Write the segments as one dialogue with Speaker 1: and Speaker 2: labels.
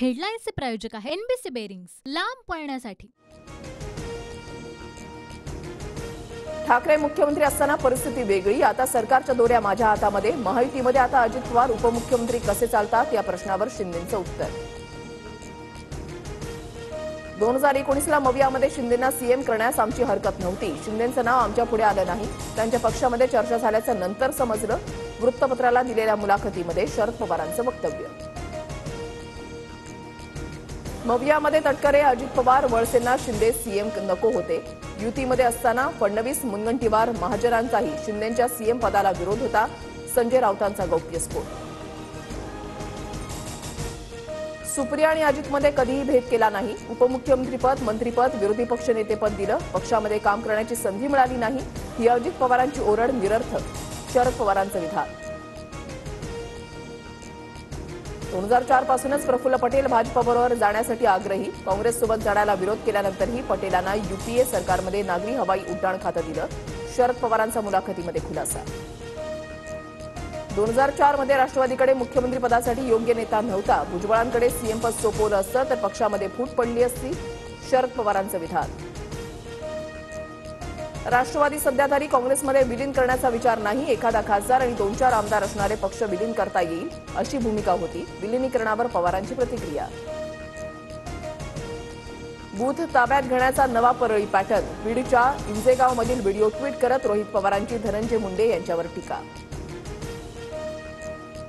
Speaker 1: हेडलाईन्सचे प्रायोजक आहे NBC bearings, लांब पळण्यासाठी।
Speaker 2: ठाकरे मुख्यमंत्री असताना परिस्थिती वेगळी, आता सरकारच्या दोऱ्या माझ्या हातामध्ये। महायुतीमध्ये आता अजित पवार उपमुख्यमंत्री कसे चालतात या प्रश्नावर शिंदेंचं उत्तर। 2019ला मवियामध्ये शिंदेंना सीएम करण्यास आमची हरकत नव्हती। शिंदेंचं नाव आमच्या पुढे आलं नाही, त्यांच्या पक्षामध्ये चर्चा झाल्याचं नंतर समजलं। वृत्तपत्राला दिलेल्या मुलाखतीमध्ये शरद पवारांचं वक्तव्य। मवियामध्ये तटकरे, अजित पवार, वळसेंना शिंदे सीएम नको होते। युतीमध्ये असताना फडणवीस, मुनगंटीवार, महाजनांचाही शिंदेंच्या सीएम पदाला विरोध होता। संजय राऊतांचा गौप्यस्फोट। सुप्रिया आणि अजितमध्ये कधीही भेद केला नाही। उपमुख्यमंत्रीपद, मंत्रीपद, विरोधी पक्षनेतेपद दिलं, पक्षामध्ये काम करण्याची संधी मिळाली नाही, ही अजित पवारांची ओरड निरर्थक। शरद पवारांचं विधान। 2004 पासूनच प्रफुल्ल पटेल भाजपबरोबर जाण्यासाठी आग्रही, काँग्रेससोबत जाण्याला विरोध केल्यानंतरही पटेलांना युपीए सरकारमध्ये नागरी हवाई उड्डाण खातं दिलं। शरद पवारांचा मुलाखतीमध्ये खुलासा। 2004 मध्ये राष्ट्रवादीकडे मुख्यमंत्रीपदासाठी योग्य नेता नव्हता, भुजबळांकडे सीएम पद सोपवलं असतं तर पक्षामध्ये फूट पडली असती। शरद पवारांचं विधान। राष्ट्रवादी सध्या तरी काँग्रेसमध्ये विलीन करण्याचा विचार नाही, एखादा खासदार आणि 2-4 आमदार असणारे पक्ष विलीन करता येईल अशी भूमिका होती। विलिनीकरणावर पवारांची प्रतिक्रिया। बूथ ताब्यात घेण्याचा नवा परळी पॅटर्न, बीडच्या इंजेगावमधील व्हिडिओ ट्विट करत रोहित पवारांची धनंजय मुंडे यांच्यावर टीका।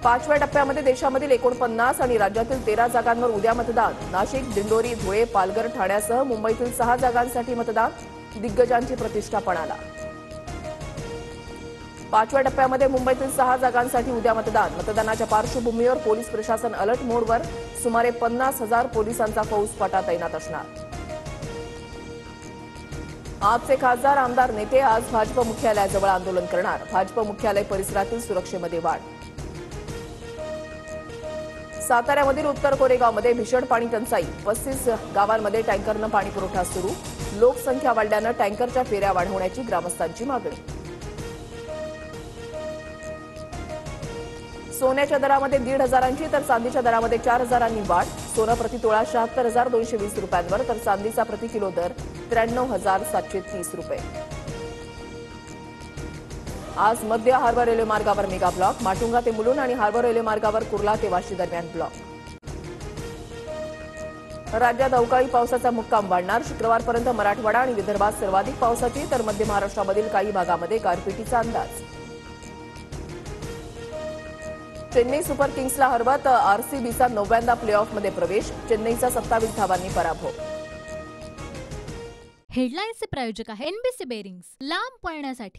Speaker 2: 5व्या टप्प्यामध्ये देशामधील 49 आणि राज्यातील 13 जागांवर उद्या मतदान। नाशिक, दिंडोरी, धुळे, पालघर, ठाण्यासह मुंबईतील 6 जागांसाठी मतदान। दिग्गजांची प्रतिष्ठा पणाला। 5व्या टप्प्यामध्ये मुंबईतील 6 जागांसाठी उद्या मतदान। मतदानाच्या पार्श्वभूमीवर पोलीस प्रशासन अलर्ट मोडवर, सुमारे 50,000 पोलिसांचा फौजफाटा तैनात असणार। आपचे खासदार, आमदार, नेते आज भाजप मुख्यालयाजवळ आंदोलन करणार। भाजप मुख्यालय परिसरातील सुरक्षेमध्ये वाढ। साताऱ्यामधील उत्तर कोरेगावमध्ये भीषण पाणी टंचाई, 35 गावांमध्ये टँकरनं पाणीपुरवठा सुरू। लोकसंख्या वाढल्यानं टँकरच्या फेऱ्या वाढवण्याची ग्रामस्थांची मागणी। सोन्याच्या दरामध्ये 1,500ची तर चांदीच्या दरामध्ये 4,000नी वाढ। सोनं प्रतितोळा 76,220 रुपयांवर तर चांदीचा प्रतिकिलो दर 93,730 रुपये। आज मध्य हार्बर रेल्वे मार्गावर मेगा ब्लॉक, माटुंगा ते मुलुंड आणि हार्बर रेल्वे मार्गावर कुर्ला ते वाशी दरम्यान ब्लॉक। राज्यात अवकाळी पावसाचा मुक्काम वाढणार, शुक्रवारपर्यंत मराठवाडा आणि विदर्भात सर्वाधिक पावसाची तर मध्य महाराष्ट्रामधील काही भागामध्ये गारपिटीचा अंदाज। चेन्नई सुपर किंग्सला हरवत आरसीबीचा 9व्यांदा प्लेऑफमध्ये प्रवेश, चेन्नईचा 27 धावांनी पराभव।
Speaker 1: हेडलाईन्सचे प्रायोजक आहे एनबीसी बेरिंग्स, लांब पळण्यासाठी।